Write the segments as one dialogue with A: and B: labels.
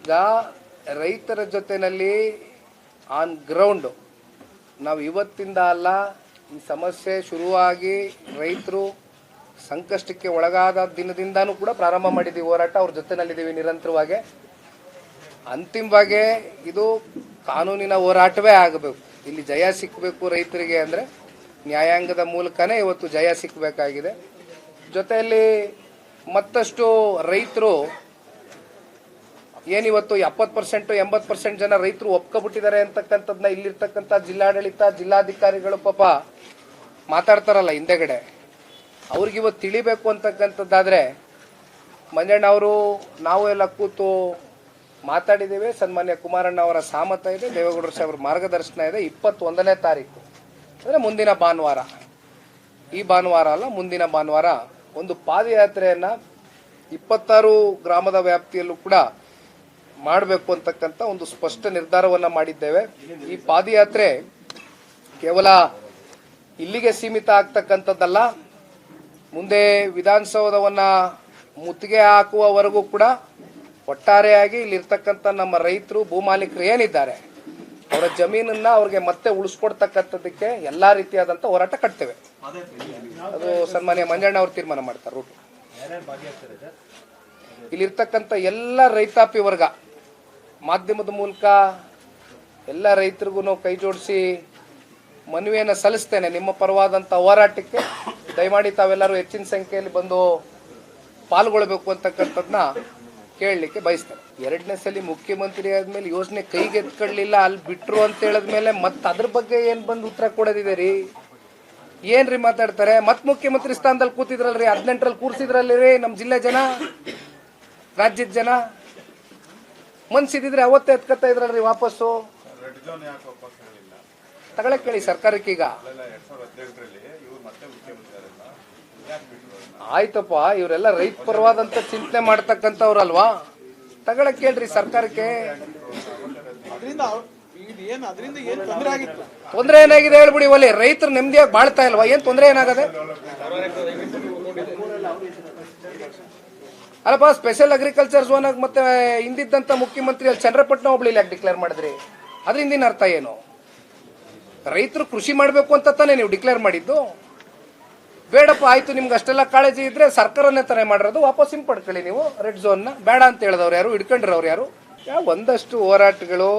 A: ಈಗ ರೈತರ ಜೊತೆಯಲ್ಲಿ ಆನ್ ಗ್ರೌಂಡ್ ನಾವು ಇವತ್ತಿಂದ ಅಲ್ಲ, ಈ ಸಮಸ್ಯೆ ಶುರುವಾಗಿ ರೈತರು ಸಂಕಷ್ಟಕ್ಕೆ ಒಳಗಾದ ದಿನದಿಂದನೂ ಕೂಡ ಪ್ರಾರಂಭ ಮಾಡಿದ್ದೀವಿ ಹೋರಾಟ. ಅವ್ರ ಜೊತೆನಲ್ಲಿದ್ದೀವಿ ನಿರಂತರವಾಗಿ. ಅಂತಿಮವಾಗಿ ಇದು ಕಾನೂನಿನ ಹೋರಾಟವೇ ಆಗಬೇಕು. ಇಲ್ಲಿ ಜಯ ಸಿಕ್ಕಬೇಕು ರೈತರಿಗೆ ಅಂದರೆ ನ್ಯಾಯಾಂಗದ ಮೂಲಕನೇ ಇವತ್ತು ಜಯ ಸಿಕ್ಕಬೇಕಾಗಿದೆ. ಜೊತೆಯಲ್ಲಿ ಮತ್ತಷ್ಟು ರೈತರು ಏನಿವತ್ತು 70% 80% ಜನ ರೈತರು ಒಪ್ಕೊಬಿಟ್ಟಿದ್ದಾರೆ ಅಂತಕ್ಕಂಥದ್ದನ್ನ ಇಲ್ಲಿರ್ತಕ್ಕಂಥ ಜಿಲ್ಲಾಡಳಿತ ಜಿಲ್ಲಾಧಿಕಾರಿಗಳು ಪಾಪ ಮಾತಾಡ್ತಾರಲ್ಲ ಹಿಂದೆಗಡೆ, ಅವ್ರಿಗಿವತ್ತು ತಿಳಿಬೇಕು ಅಂತಕ್ಕಂಥದ್ದಾದರೆ ಮಂಜಣ್ಣ ಅವರು ನಾವು ಎಲ್ಲ ಕೂತು ಮಾತಾಡಿದ್ದೇವೆ. ಸನ್ಮಾನ್ಯ ಕುಮಾರಣ್ಣ ಅವರ ಸಾಮತ ಇದೆ, ದೇವೇಗೌಡರ ಸಾಹೇಬ್ರ ಮಾರ್ಗದರ್ಶನ ಇದೆ. 21ನೇ ತಾರೀಕು ಅಂದರೆ ಮುಂದಿನ ಭಾನುವಾರ, ಈ ಭಾನುವಾರ ಅಲ್ಲ ಮುಂದಿನ ಭಾನುವಾರ ಒಂದು ಪಾದಯಾತ್ರೆಯನ್ನು 26 ಗ್ರಾಮದ ವ್ಯಾಪ್ತಿಯಲ್ಲೂ ಕೂಡ ಮಾಡಬೇಕು ಅಂತಕ್ಕಂಥ ಒಂದು ಸ್ಪಷ್ಟ ನಿರ್ಧಾರವನ್ನು ಮಾಡಿದ್ದೇವೆ. ಈ ಪಾದಯಾತ್ರೆ ಕೇವಲ ಇಲ್ಲಿಗೆ ಸೀಮಿತ ಆಗ್ತಕ್ಕಂಥದ್ದಲ್ಲ, ಮುಂದೆ ವಿಧಾನಸೌಧವನ್ನು ಮುತ್ತಿಗೆ ಹಾಕುವವರೆಗೂ ಕೂಡ ಒಟ್ಟಾರೆಯಾಗಿ ಇಲ್ಲಿರ್ತಕ್ಕಂಥ ನಮ್ಮ ರೈತರು ಭೂಮಾಲೀಕರು ಏನಿದ್ದಾರೆ ಅವರ ಜಮೀನನ್ನ ಅವ್ರಿಗೆ ಮತ್ತೆ ಉಳಿಸ್ಕೊಡ್ತಕ್ಕಂಥದ್ದಕ್ಕೆ ಎಲ್ಲಾ ರೀತಿಯಾದಂಥ ಹೋರಾಟ ಕಟ್ತೇವೆ. ಅದು ಸನ್ಮಾನ್ಯ ಮಂಜಣ್ಣ ಅವರು ತೀರ್ಮಾನ ಮಾಡ್ತಾರೆ. ರೂಟ್ ಇಲ್ಲಿರ್ತಕ್ಕಂಥ ಎಲ್ಲ ರೈತಾಪಿ ವರ್ಗ ಮಾಧ್ಯಮದ ಮೂಲಕ ಎಲ್ಲ ರೈತರಿಗೂ ಕೈ ಜೋಡಿಸಿ ಮನವಿಯನ್ನು ಸಲ್ಲಿಸ್ತೇನೆ. ನಿಮ್ಮ ಪರವಾದಂಥ ಹೋರಾಟಕ್ಕೆ ದಯಮಾಡಿ ತಾವೆಲ್ಲರೂ ಹೆಚ್ಚಿನ ಸಂಖ್ಯೆಯಲ್ಲಿ ಬಂದು ಪಾಲ್ಗೊಳ್ಬೇಕು ಅಂತಕ್ಕಂಥದ್ದನ್ನ ಕೇಳಲಿಕ್ಕೆ ಬಯಸ್ತೇನೆ. 2ನೇ ಸಲ ಮುಖ್ಯಮಂತ್ರಿ ಆದ್ಮೇಲೆ ಯೋಜನೆ ಕೈಗೆತ್ಕೊಳ್ಳಲಿಲ್ಲ, ಅಲ್ಲಿ ಬಿಟ್ರು ಅಂತ ಹೇಳಿದ್ಮೇಲೆ ಮತ್ತೆ ಅದ್ರ ಬಗ್ಗೆ ಏನ್ ಬಂದು ಉತ್ತರ ಕೊಡೋದಿದೆ ರೀ? ಏನ್ರಿ ಮಾತಾಡ್ತಾರೆ? ಮತ್ ಮುಖ್ಯಮಂತ್ರಿ ಸ್ಥಾನದಲ್ಲಿ ಕೂತಿದ್ರಲ್ರಿ, 18ರಲ್ಲಿ ಕೂರ್ಸಿದ್ರಲ್ಲಿ ರೀ ನಮ್ಮ ಜಿಲ್ಲೆ ಜನ, ರಾಜ್ಯದ ಜನ. ಮನ್ಸಿದ್ರೆ ಅವತ್ತೇ ಎತ್ಕೊತಾ ಇದ್ರಲ್ರಿ ವಾಪಸ್ಸು. ತಗೊಳಕ್ ಕೇಳಿ ಸರ್ಕಾರಕ್ಕೆ. ಈಗ ಆಯ್ತಪ್ಪ, ಇವರೆಲ್ಲ ರೈತ ಪರವಾದಂತ ಚಿಂತನೆ ಮಾಡ್ತಕ್ಕಂಥವ್ರಲ್ವಾ, ತಗೊಳಕ್ ಕೇಳ್ರಿ ಸರ್ಕಾರಕ್ಕೆ. ತೊಂದರೆ ಏನಾಗಿದೆ ಹೇಳ್ಬಿಡಿ. ಒಲೆ ರೈತರು ನೆಮ್ಮದಿಯಾಗಿ ಬಾಳ್ತಾ ಇಲ್ವಾ? ಏನ್ ತೊಂದರೆ ಏನಾಗದೆ? ಅಲ್ಲಪ್ಪ, ಸ್ಪೆಷಲ್ ಅಗ್ರಿಕಲ್ಚರ್ ಝೋನ್ ಆಗಿ ಮತ್ತೆ ಹಿಂದಿದ್ದಂತ ಮುಖ್ಯಮಂತ್ರಿ ಅಲ್ಲಿ ಚಂದ್ರಪಟ್ಟಣ ಹೋಬಳಿ ಯಾಕೆ ಡಿಕ್ಲೇರ್ ಮಾಡಿದ್ರಿ? ಅದರಿಂದ ಅರ್ಥ ಏನು? ರೈತರು ಕೃಷಿ ಮಾಡಬೇಕು ಅಂತ ತಾನೇ ನೀವು ಡಿಕ್ಲೇರ್ ಮಾಡಿದ್ದು. ಬೇಡಪ್ಪ, ಆಯ್ತು, ನಿಮ್ಗೆ ಅಷ್ಟೆಲ್ಲ ಕಾಳಜಿ ಇದ್ರೆ ಸರ್ಕಾರನೇ ತಾನೇ ಮಾಡಿರೋದು, ವಾಪಸ್ ಹಿಂಪಡ್ಕೊಳ್ಳಿ ನೀವು ರೆಡ್ ಝೋನ್ನ. ಬೇಡ ಅಂತ ಹೇಳಿದವ್ರು ಯಾರು? ಹಿಡ್ಕೊಂಡಿರೋರು ಯಾರು? ಒಂದಷ್ಟು ಹೋರಾಟಗಳು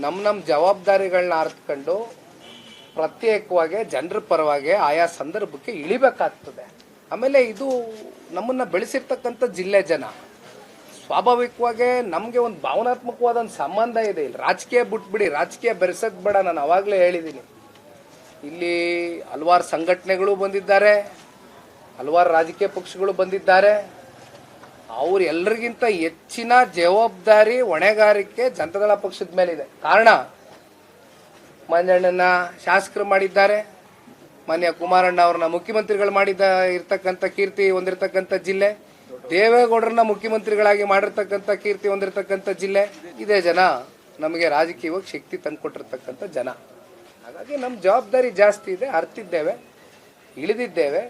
A: ನಮ್ಮ ಜವಾಬ್ದಾರಿಗಳನ್ನ ಅರ್ಥಕೊಂಡು ಪ್ರತ್ಯೇಕವಾಗಿ ಜನರ ಪರವಾಗಿ ಆಯಾ ಸಂದರ್ಭಕ್ಕೆ ಇಳಿಬೇಕಾಗ್ತದೆ. ಆಮೇಲೆ ಇದು ನಮ್ಮನ್ನ ಬೆಳೆಸಿರ್ತಕ್ಕಂಥ ಜಿಲ್ಲೆ ಜನ, ಸ್ವಾಭಾವಿಕವಾಗಿ ನಮಗೆ ಒಂದು ಭಾವನಾತ್ಮಕವಾದ ಒಂದು ಸಂಬಂಧ ಇದೆ. ಇಲ್ಲಿ ರಾಜಕೀಯ ಬಿಟ್ಬಿಡಿ, ರಾಜಕೀಯ ಬೆರೆಸೋದು ಬೇಡ. ನಾನು ಅವಾಗಲೇ ಹೇಳಿದ್ದೀನಿ, ಇಲ್ಲಿ ಹಲವಾರು ಸಂಘಟನೆಗಳು ಬಂದಿದ್ದಾರೆ, ಹಲವಾರು ರಾಜಕೀಯ ಪಕ್ಷಗಳು ಬಂದಿದ್ದಾರೆ. ಅವ್ರು ಎಲ್ಲರಿಗಿಂತ ಹೆಚ್ಚಿನ ಜವಾಬ್ದಾರಿ ಹೊಣೆಗಾರಿಕೆ ಜನತಾದಳ ಪಕ್ಷದ ಮೇಲಿದೆ. ಕಾರಣ, ಮಂಜಣ್ಣನ ಶಾಸಕರು ಮಾಡಿದ್ದಾರೆ, ಮಾನ್ಯ ಕುಮಾರಣ್ಣ ಅವ್ರನ್ನ ಮುಖ್ಯಮಂತ್ರಿಗಳು ಇರ್ತಕ್ಕಂಥ ಕೀರ್ತಿ ಹೊಂದಿರತಕ್ಕಂಥ ಜಿಲ್ಲೆ, ದೇವೇಗೌಡರನ್ನ ಮುಖ್ಯಮಂತ್ರಿಗಳಾಗಿ ಮಾಡಿರ್ತಕ್ಕಂಥ ಕೀರ್ತಿ ಹೊಂದಿರತಕ್ಕಂಥ ಜಿಲ್ಲೆ. ಇದೇ ಜನ ನಮಗೆ ರಾಜಕೀಯವಾಗಿ ಶಕ್ತಿ ತಂದುಕೊಟ್ಟಿರ್ತಕ್ಕಂಥ ಜನ. ಹಾಗಾಗಿ ನಮ್ಮ ಜವಾಬ್ದಾರಿ ಜಾಸ್ತಿ ಇದೆ, ಅರ್ತಿದ್ದೇವೆ, ಇಳಿದಿದ್ದೇವೆ.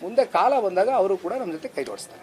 A: ಮುಂದೆ ಕಾಲ ಬಂದಾಗ ಅವರು ಕೂಡ ನಮ್ಮ ಜೊತೆ ಕೈ ಜೋಡಿಸ್ತಾರೆ.